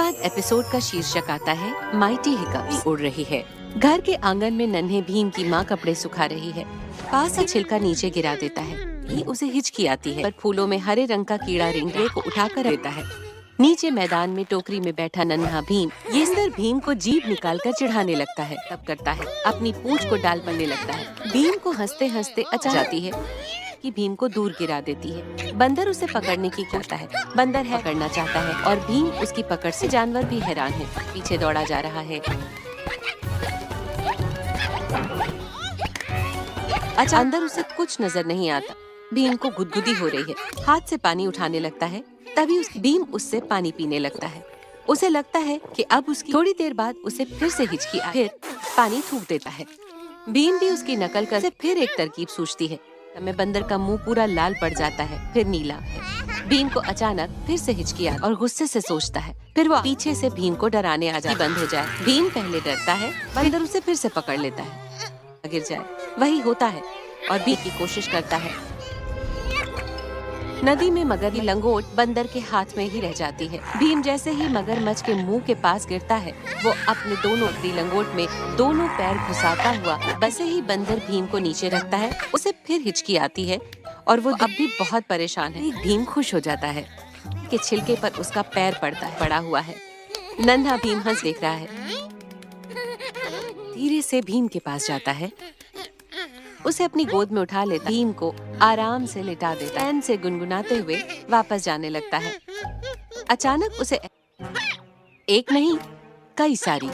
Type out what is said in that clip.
बाद एपिसोड का शीर्षक आता है माइटी हिकअप्स उड़ रही है। घर के आंगन में नन्हे भीम की माँ कपड़े सुखा रही है। पास से छिलका नीचे गिरा देता है। ये उसे हिचकी आती है, पर फूलों में हरे रंग का कीड़ा रिंगड़े को उठाकर देता है। नीचे मैदान में टोकरी में बैठा नन्हा भीम ये सुंदर भीम को जीभ निकालकर चिढ़ाने लगता है। तब करता है अपनी पूंछ को डाल पड़ने लगता है। भीम को हंसते हंसते अचानक जाती है कि भीम को दूर गिरा देती है। बंदर उसे पकड़ने की करता है। बंदर है करना चाहता है और भीम उसकी पकड़ से। जानवर भी हैरान है, पीछे दौड़ा जा रहा है। अच्छा, अंदर उसे कुछ नजर नहीं आता। भीम को गुदगुदी हो रही है, हाथ से पानी उठाने लगता है। तभी भीम उससे पानी पीने लगता है। उसे लगता है कि अब उसकी थोड़ी देर बाद उसे फिर से हिचकी आए, फिर पानी थूक देता है। भीम भी उसकी नकल कर फिर एक तरकीब सूझती है। में बंदर का मुंह पूरा लाल पड़ जाता है, फिर नीला है। भीम को अचानक फिर से हिचकी आती और गुस्से से सोचता है फिर वो पीछे से भीम को डराने आ जाए बंद हो जाए। भीम पहले डरता है, बंदर उसे फिर से पकड़ लेता है, गिर जाए। वही होता है और भीम की कोशिश करता है। नदी में मगर की लंगोट बंदर के हाथ में ही रह जाती है। भीम जैसे ही मगरमच्छ के मुंह के पास गिरता है, वो अपने दोनों लंगोट में दोनों पैर घुसाता हुआ बसे ही बंदर भीम को नीचे रखता है। उसे फिर हिचकी आती है और वो अब भी बहुत परेशान है। भीम खुश हो जाता है कि छिलके पर उसका पैर पड़ा हुआ है। नन्हा भीम हंस देख रहा है। धीरे से भीम के पास जाता है, उसे अपनी गोद में उठा लेता, भीम को आराम से लिटा देता, चैन से गुनगुनाते हुए वापस जाने लगता है। अचानक उसे एक नहीं कई सारी